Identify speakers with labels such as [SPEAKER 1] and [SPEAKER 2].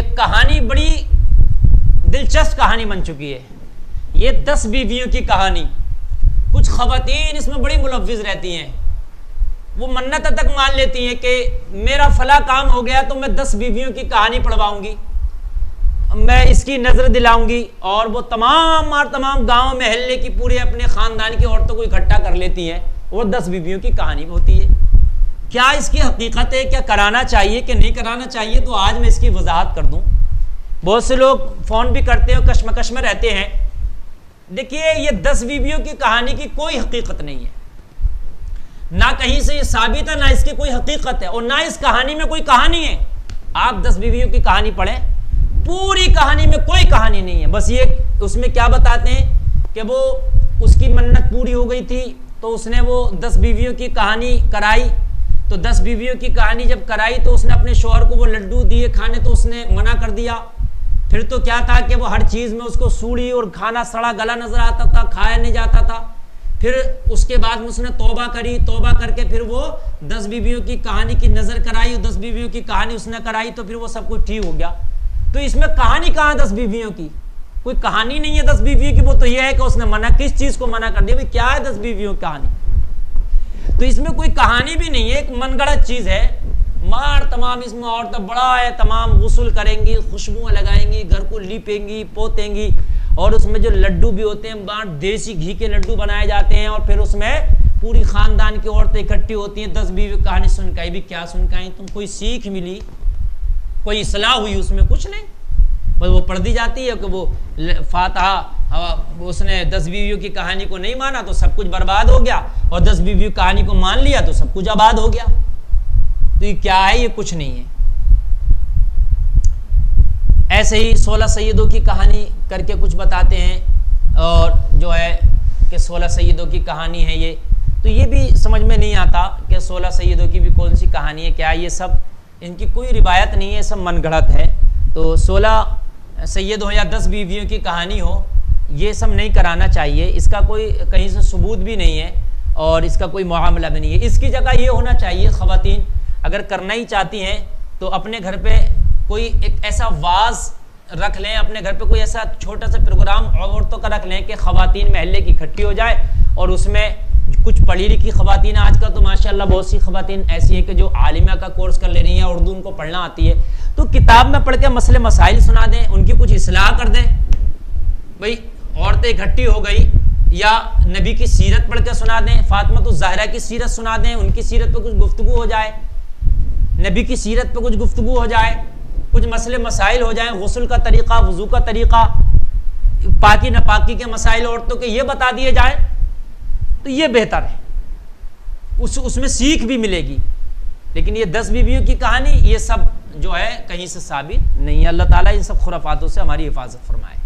[SPEAKER 1] एक कहानी बड़ी दिलचस्प कहानी बन चुकी है। ये 10 बीवियों की कहानी। कुछ खवातीन इसमें बड़ी मुलव्विज रहती हैं, वो मन्नत तक मान लेती हैं कि मेरा फला काम हो गया तो मैं 10 बीवियों की कहानी पढ़वाऊंगी, मैं इसकी नजर दिलाऊंगी, और वो तमाम गांव महल्ले की पूरे अपने खानदान की औरतों को इकट्ठा कर लेती हैं, वो 10 बीवियों की कहानी होती है। क्या इसकी हकीकत है, क्या कराना चाहिए कि नहीं कराना चाहिए, तो आज मैं इसकी वजाहत कर दूं। बहुत से लोग फ़ोन भी करते हैं, कश्मकश में रहते हैं। देखिए, ये 10 बीवियों की कहानी की कोई हकीकत नहीं है, ना कहीं से ये साबित है, ना इसकी कोई हकीकत है, और ना इस कहानी में कोई कहानी है। आप 10 बीवियों की कहानी पढ़ें, पूरी कहानी में कोई कहानी नहीं है। बस ये उसमें क्या बताते हैं कि वो उसकी मन्नत पूरी हो गई थी तो उसने वो 10 बीवियों की कहानी कराई। तो 10 बीवियों की कहानी जब कराई तो उसने अपने शौहर को वो लड्डू दिए खाने, तो उसने मना कर दिया। फिर तो क्या था कि वो हर चीज़ में उसको सूड़ी और खाना सड़ा गला नजर आता था, खाया नहीं जाता था। फिर उसके बाद उसने तौबा करी, तौबा करके फिर वो 10 बीवियों की कहानी की नज़र कराई, 10 बीवियों की कहानी उसने कराई, तो फिर वो सब कुछ ठीक हो गया। तो इसमें कहानी कहाँ 10 बीवियों की? कोई कहानी नहीं है 10 बीवियों की। वो तो यह है कि उसने मना, किस चीज़ को मना कर दिया, भाई क्या है 10 बीवियों की कहानी? तो इसमें कोई कहानी भी नहीं है, एक मनगढ़ंत चीज़ है। मार तमाम इसमें औरतें बड़ा है, तमाम गुस्ल करेंगी, खुशबुएं लगाएंगी, घर को लीपेंगी, पोतेंगी, और उसमें जो लड्डू भी होते हैं देसी घी के लड्डू बनाए जाते हैं, और फिर उसमें पूरी खानदान की औरतें इकट्ठी होती हैं। 10 बीवी कहानी सुन के भी क्या सुन के आई तुम? कोई सीख मिली, कोई इस्लाह हुई उसमें? कुछ नहीं, बस वो पढ़ दी जाती है कि वो फातिहा, उसने 10 बीवियों की कहानी को नहीं माना तो सब कुछ बर्बाद हो गया, और 10 बीवियों की कहानी को मान लिया तो सब कुछ आबाद हो गया। तो ये क्या है? ये कुछ नहीं है। ऐसे ही 16 सैयदों की कहानी करके कुछ बताते हैं, और जो है कि 16 सैयदों की कहानी है ये, तो ये भी समझ में नहीं आता कि 16 सैयदों की भी कौन सी कहानी है, क्या ये सब इनकी कोई रिवायत नहीं है, सब मनगढ़ंत है। तो 16 सैयद हो या 10 बीवियों की कहानी हो, ये सब नहीं कराना चाहिए। इसका कोई कहीं से सबूत भी नहीं है और इसका कोई मामला भी नहीं है। इसकी जगह ये होना चाहिए, ख़वातीन अगर करना ही चाहती हैं तो अपने घर पे कोई एक ऐसा वाज रख लें, अपने घर पे कोई ऐसा छोटा सा प्रोग्राम औरतों का रख लें कि ख़वातीन महल्ले की इकट्ठी हो जाए, और उसमें कुछ पढ़ी लिखी ख़वातीन, आजकल तो माशाल्लाह बहुत सी ख़वातीन ऐसी हैं कि जो आलिमा का कोर्स कर ले रही हैं, उर्दू उनको पढ़ना आती है, तो किताब में पढ़ के मसले मसाइल सुना दें, उनकी कुछ इस्लाह कर दें। भाई औरतें इकट्ठी हो गई, या नबी की सीरत पढ़ के सुना दें, फातिमा तो ज़हरा की सीरत सुना दें, उनकी सीरत पे कुछ गुफ्तगू हो जाए, नबी की सीरत पे कुछ गुफ्तगू हो जाए, कुछ मसले मसाइल हो जाए, गुस्ल का तरीक़ा, वज़ू का तरीक़ा, पाकी नापाकी के मसाइल औरतों के ये बता दिए जाए, तो ये बेहतर है, उसमें सीख भी मिलेगी। लेकिन ये 10 बीवियों की कहानी, ये सब जो है कहीं से साबित नहीं है। अल्लाह ताला इन सब खुराफातों से हमारी हिफाजत फरमाए।